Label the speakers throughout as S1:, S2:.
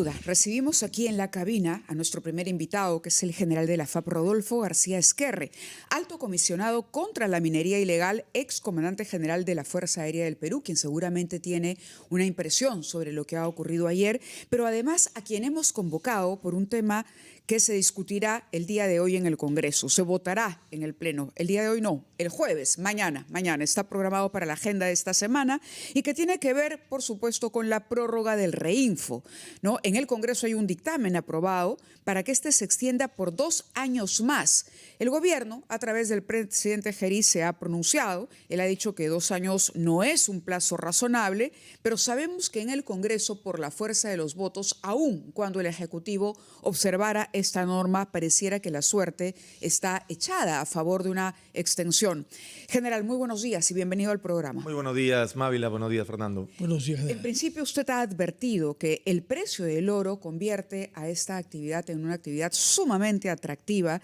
S1: duda, recibimos aquí en la cabina a nuestro primer invitado, que es el general de la FAP, Rodolfo García Esquerre, alto comisionado contra la minería ilegal, ex comandante general de la Fuerza Aérea del Perú, quien seguramente tiene una impresión sobre lo que ha ocurrido ayer, pero además a quien hemos convocado por un tema que se discutirá el día de hoy en el Congreso. Se votará en el Pleno. El día de hoy no, el jueves, mañana está programado para la agenda de esta semana y que tiene que ver, por supuesto, con la prórroga del Reinfo, ¿no? En el Congreso hay un dictamen aprobado para que este se extienda por 2 años más. El gobierno, a través del presidente Gerí, se ha pronunciado. Él ha dicho que 2 años no es un plazo razonable, pero sabemos que en el Congreso, por la fuerza de los votos, aún cuando el Ejecutivo observara esta norma, pareciera que la suerte está echada a favor de una extensión. General, muy buenos días y bienvenido al programa.
S2: Muy buenos días, Mávila. Buenos días, Fernando.
S3: Buenos días.
S1: En principio, usted ha advertido que el precio del oro convierte a esta actividad en una actividad sumamente atractiva.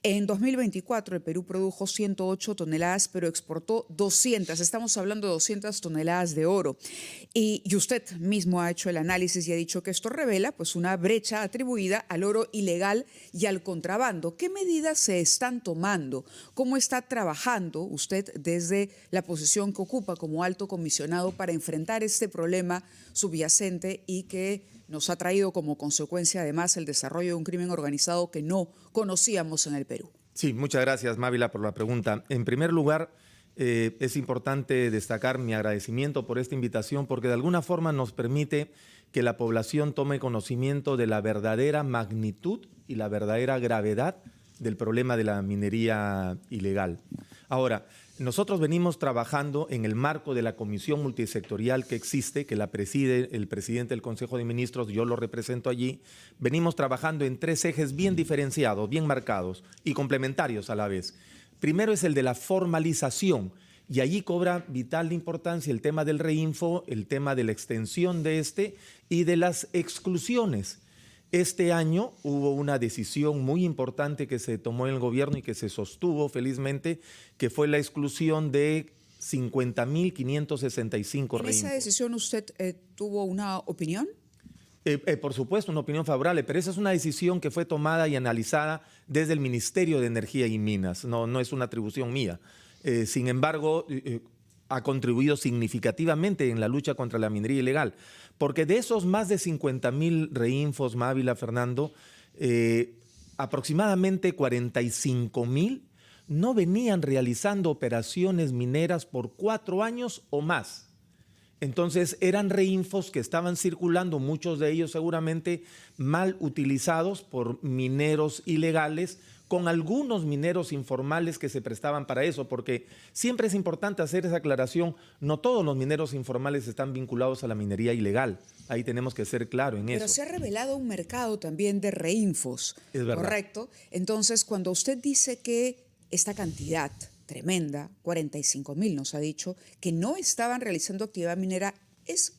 S1: En 2024, el Perú produjo 108 toneladas, pero exportó 200. Estamos hablando de 200 toneladas de oro. Y usted mismo ha hecho el análisis y ha dicho que esto revela pues, una brecha atribuida al oro ilegal y al contrabando. ¿Qué medidas se están tomando? ¿Cómo está trabajando usted desde la posición que ocupa como alto comisionado para enfrentar este problema subyacente y que nos ha traído como consecuencia además el desarrollo de un crimen organizado que no conocíamos en el Perú?
S2: Sí, muchas gracias, Mávila, por la pregunta. En primer lugar, es importante destacar mi agradecimiento por esta invitación porque de alguna forma nos permite que la población tome conocimiento de la verdadera magnitud y la verdadera gravedad del problema de la minería ilegal. Ahora, nosotros venimos trabajando en el marco de la comisión multisectorial que existe, que la preside el presidente del Consejo de Ministros, yo lo represento allí. Venimos trabajando en 3 ejes bien diferenciados, bien marcados y complementarios a la vez. Primero es el de la formalización, y allí cobra vital importancia el tema del Reinfo, el tema de la extensión de este y de las exclusiones. Este año hubo una decisión muy importante que se tomó en el gobierno y que se sostuvo felizmente, que fue la exclusión de 50.565
S1: ¿En
S2: Reinfos.
S1: esa decisión usted tuvo una opinión?
S2: Por supuesto, una opinión favorable, pero esa es una decisión que fue tomada y analizada desde el Ministerio de Energía y Minas, no es una atribución mía. Sin embargo, ha contribuido significativamente en la lucha contra la minería ilegal, porque de esos más de 50.000 Reinfos, Mávila, Fernando, aproximadamente 45.000 no venían realizando operaciones mineras por 4 años o más. Entonces eran Reinfos que estaban circulando, muchos de ellos seguramente mal utilizados por mineros ilegales, con algunos mineros informales que se prestaban para eso, porque siempre es importante hacer esa aclaración, no todos los mineros informales están vinculados a la minería ilegal, ahí tenemos que ser claros en eso.
S1: Pero se ha revelado un mercado también de Reinfos,
S2: es verdad.
S1: ¿Correcto? Entonces, cuando usted dice que esta cantidad tremenda, 45.000 nos ha dicho, que no estaban realizando actividad minera, es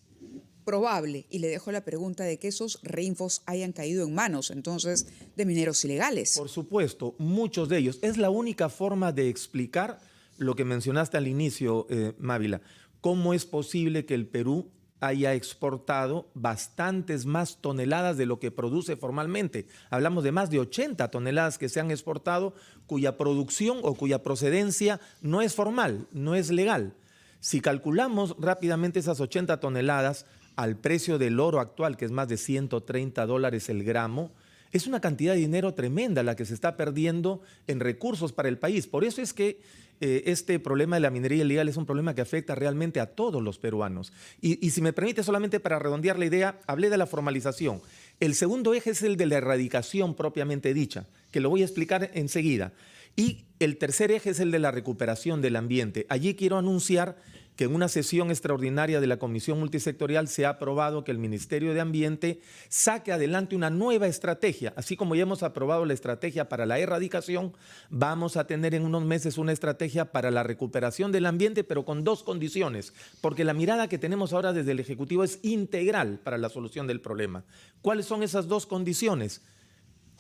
S1: probable, y le dejo la pregunta de que esos Reinfos hayan caído en manos, entonces, de mineros ilegales.
S2: Por supuesto, muchos de ellos. Es la única forma de explicar lo que mencionaste al inicio, Mávila. ¿Cómo es posible que el Perú haya exportado bastantes más toneladas de lo que produce formalmente? Hablamos de más de 80 toneladas que se han exportado, cuya producción o cuya procedencia no es formal, no es legal. Si calculamos rápidamente esas 80 toneladas al precio del oro actual, que es más de $130 el gramo, es una cantidad de dinero tremenda la que se está perdiendo en recursos para el país. Por eso es que este problema de la minería ilegal es un problema que afecta realmente a todos los peruanos. Y si me permite, solamente para redondear la idea, hablé de la formalización. El segundo eje es el de la erradicación propiamente dicha, que lo voy a explicar enseguida. Y el tercer eje es el de la recuperación del ambiente. Allí quiero anunciar que en una sesión extraordinaria de la Comisión Multisectorial se ha aprobado que el Ministerio de Ambiente saque adelante una nueva estrategia. Así como ya hemos aprobado la estrategia para la erradicación, vamos a tener en unos meses una estrategia para la recuperación del ambiente, pero con 2 condiciones, porque la mirada que tenemos ahora desde el Ejecutivo es integral para la solución del problema. ¿Cuáles son esas 2 condiciones?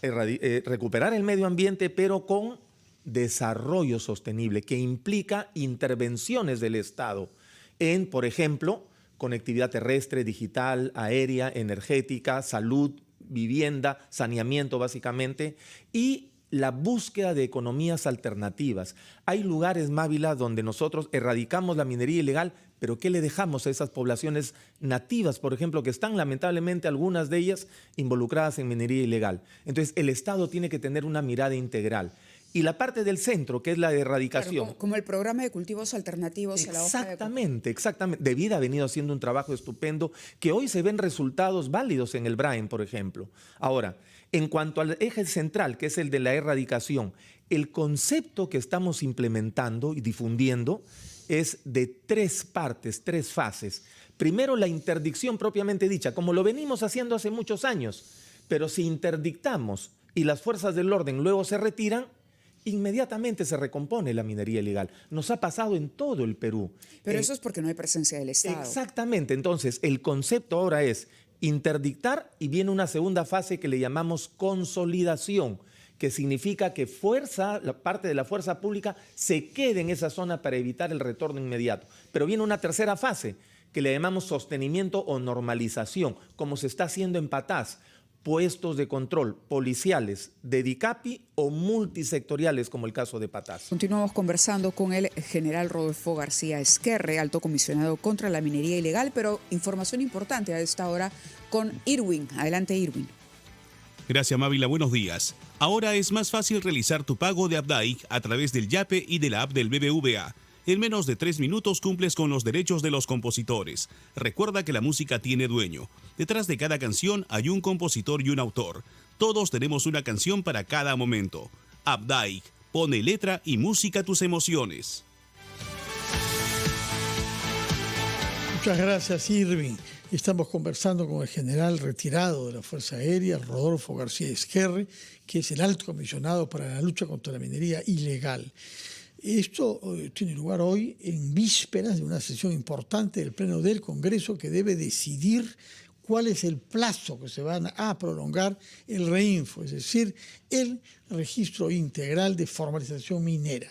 S2: Recuperar el medio ambiente, pero con desarrollo sostenible, que implica intervenciones del Estado en, por ejemplo, conectividad terrestre, digital, aérea, energética, salud, vivienda, saneamiento básicamente, y la búsqueda de economías alternativas. Hay lugares, Mávila, donde nosotros erradicamos la minería ilegal, pero ¿qué le dejamos a esas poblaciones nativas, por ejemplo, que están lamentablemente algunas de ellas involucradas en minería ilegal? Entonces, el Estado tiene que tener una mirada integral. Y la parte del centro, que es la de erradicación.
S1: Claro, como el programa de cultivos alternativos a la hoja de...
S2: Exactamente. De Vida ha venido haciendo un trabajo estupendo que hoy se ven resultados válidos en el Brain, por ejemplo. Ahora, en cuanto al eje central, que es el de la erradicación, el concepto que estamos implementando y difundiendo es de 3 partes, 3 fases. Primero, la interdicción propiamente dicha, como lo venimos haciendo hace muchos años. Pero si interdictamos y las fuerzas del orden luego se retiran, inmediatamente se recompone la minería ilegal. Nos ha pasado en todo el Perú.
S1: Pero eso es porque no hay presencia del Estado.
S2: Exactamente. Entonces, el concepto ahora es interdictar y viene una segunda fase que le llamamos consolidación, que significa que parte de la fuerza pública se quede en esa zona para evitar el retorno inmediato. Pero viene una tercera fase que le llamamos sostenimiento o normalización, como se está haciendo en Patás. Puestos de control policiales de DICAPI o multisectoriales, como el caso de Patás.
S1: Continuamos conversando con el general Rodolfo García Esquerre, alto comisionado contra la minería ilegal, pero información importante a esta hora con Irwin. Adelante, Irwin.
S3: Gracias, Mávila. Buenos días. Ahora es más fácil realizar tu pago de Abdaic a través del Yape y de la app del BBVA. En menos de 3 minutos cumples con los derechos de los compositores. Recuerda que la música tiene dueño. Detrás de cada canción hay un compositor y un autor. Todos tenemos una canción para cada momento. Abdaic, pone letra y música a tus emociones.
S4: Muchas gracias, Irving. Estamos conversando con el general retirado de la Fuerza Aérea, Rodolfo García Esquerre, que es el alto comisionado para la lucha contra la minería ilegal. Esto tiene lugar hoy en vísperas de una sesión importante del Pleno del Congreso que debe decidir cuál es el plazo que se van a prolongar el REINFO, es decir, el registro integral de formalización minera.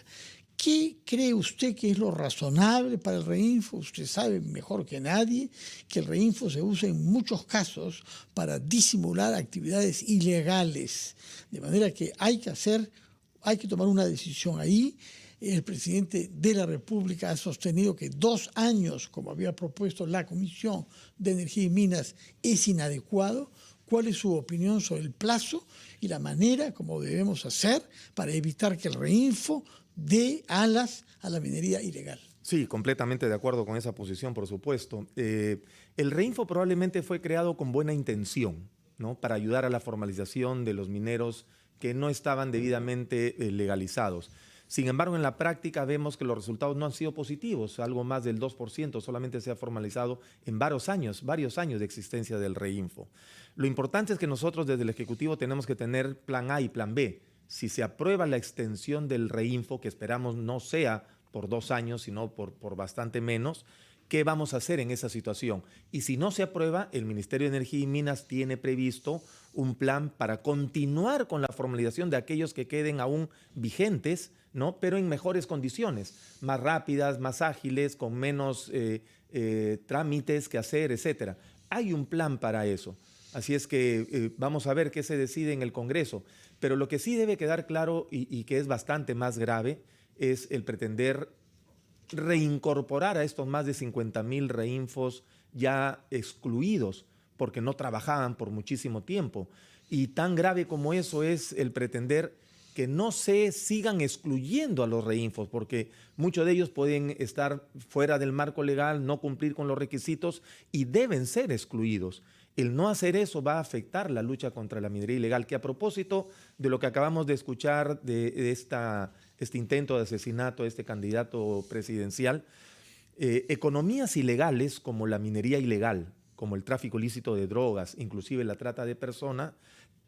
S4: ¿Qué cree usted que es lo razonable para el REINFO? Usted sabe mejor que nadie que el REINFO se usa en muchos casos para disimular actividades ilegales, de manera que hay que tomar una decisión ahí. El presidente de la República ha sostenido que 2 años, como había propuesto la Comisión de Energía y Minas, es inadecuado. ¿Cuál es su opinión sobre el plazo y la manera como debemos hacer para evitar que el REINFO dé alas a la minería ilegal?
S2: Sí, completamente de acuerdo con esa posición, por supuesto. El REINFO probablemente fue creado con buena intención, ¿no?, para ayudar a la formalización de los mineros que no estaban debidamente legalizados. Sin embargo, en la práctica vemos que los resultados no han sido positivos. Algo más del 2% solamente se ha formalizado en varios años de existencia del REINFO. Lo importante es que nosotros desde el Ejecutivo tenemos que tener plan A y plan B. Si se aprueba la extensión del REINFO, que esperamos no sea por 2 años, sino por bastante menos, ¿qué vamos a hacer en esa situación? Y si no se aprueba, el Ministerio de Energía y Minas tiene previsto un plan para continuar con la formalización de aquellos que queden aún vigentes, ¿no?, pero en mejores condiciones, más rápidas, más ágiles, con menos trámites que hacer, etc. Hay un plan para eso. Así es que vamos a ver qué se decide en el Congreso. Pero lo que sí debe quedar claro y que es bastante más grave es el pretender reincorporar a estos más de 50.000 REINFOs ya excluidos porque no trabajaban por muchísimo tiempo. Y tan grave como eso es el pretender que no se sigan excluyendo a los REINFOs, porque muchos de ellos pueden estar fuera del marco legal, no cumplir con los requisitos y deben ser excluidos. El no hacer eso va a afectar la lucha contra la minería ilegal, que a propósito de lo que acabamos de escuchar de este intento de asesinato de este candidato presidencial, economías ilegales como la minería ilegal, como el tráfico ilícito de drogas, inclusive la trata de personas,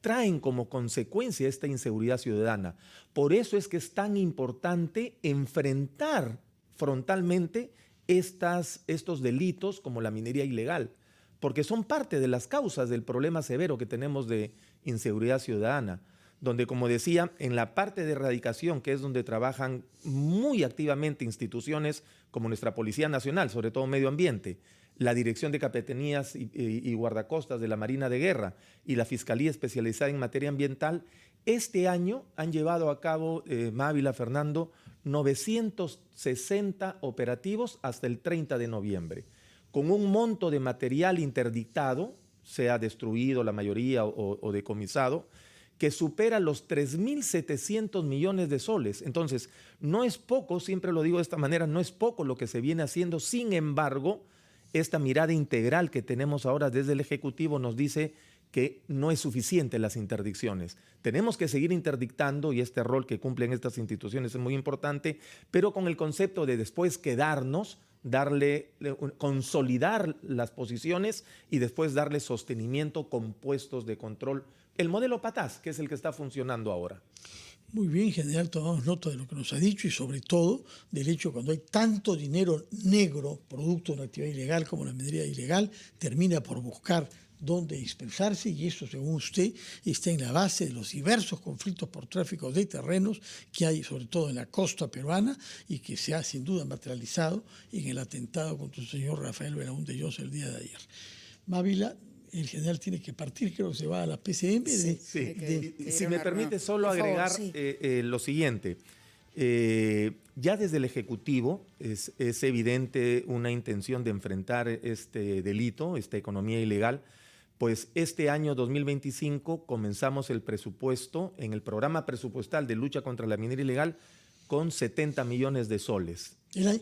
S2: traen como consecuencia esta inseguridad ciudadana. Por eso es que es tan importante enfrentar frontalmente estos delitos como la minería ilegal, porque son parte de las causas del problema severo que tenemos de inseguridad ciudadana, donde, como decía, en la parte de erradicación, que es donde trabajan muy activamente instituciones como nuestra Policía Nacional, sobre todo Medio Ambiente, la Dirección de Capitanías y Guardacostas de la Marina de Guerra y la Fiscalía Especializada en Materia Ambiental, este año han llevado a cabo, Mávila, Fernando, 960 operativos hasta el 30 de noviembre, con un monto de material interdictado, sea destruido la mayoría o decomisado, que supera los 3.700 millones de soles. Entonces, no es poco, siempre lo digo de esta manera, no es poco lo que se viene haciendo. Sin embargo, esta mirada integral que tenemos ahora desde el Ejecutivo nos dice que no es suficiente las interdicciones. Tenemos que seguir interdictando y este rol que cumplen estas instituciones es muy importante, pero con el concepto de después quedarnos, consolidar las posiciones y después darle sostenimiento con puestos de control. El modelo Patás, que es el que está funcionando ahora.
S4: Muy bien, general, tomamos nota de lo que nos ha dicho y sobre todo del hecho que cuando hay tanto dinero negro, producto de una actividad ilegal como la minería ilegal, termina por buscar dónde dispersarse y eso, según usted, está en la base de los diversos conflictos por tráfico de terrenos que hay, sobre todo en la costa peruana y que se ha sin duda materializado en el atentado contra el señor Rafael Belaúnde Llosa el día de ayer. Mávila, el general tiene que partir, creo que se va a la PCM.
S2: Si me permite solo agregar lo siguiente. Ya desde el Ejecutivo es evidente una intención de enfrentar este delito, esta economía ilegal, pues este año 2025 comenzamos el presupuesto en el programa presupuestal de lucha contra la minería ilegal con 70 millones de soles.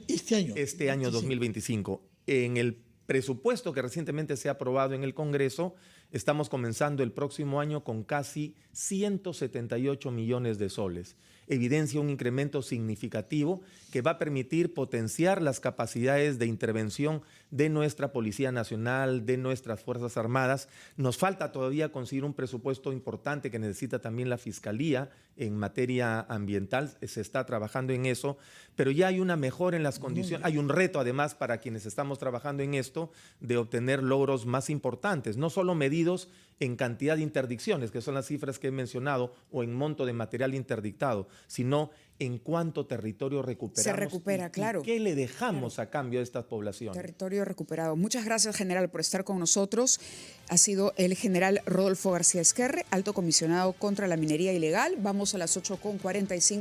S2: Este año 2025. En el presupuesto que recientemente se ha aprobado en el Congreso, estamos comenzando el próximo año con casi 178 millones de soles. Evidencia un incremento significativo que va a permitir potenciar las capacidades de intervención de nuestra Policía Nacional, de nuestras Fuerzas Armadas. Nos falta todavía conseguir un presupuesto importante que necesita también la Fiscalía en materia ambiental. Se está trabajando en eso, pero ya hay una mejora en las condiciones. Hay un reto además para quienes estamos trabajando en esto de obtener logros más importantes, no solo medidos en cantidad de interdicciones, que son las cifras que he mencionado, o en monto de material interdictado, sino en cuánto territorio recuperamos.
S1: Se recupera, claro.
S2: ¿Qué le dejamos a cambio a estas poblaciones?
S1: Territorio recuperado. Muchas gracias, general, por estar con nosotros. Ha sido el general Rodolfo García Esquerre, alto comisionado contra la minería ilegal. Vamos a las 8:45.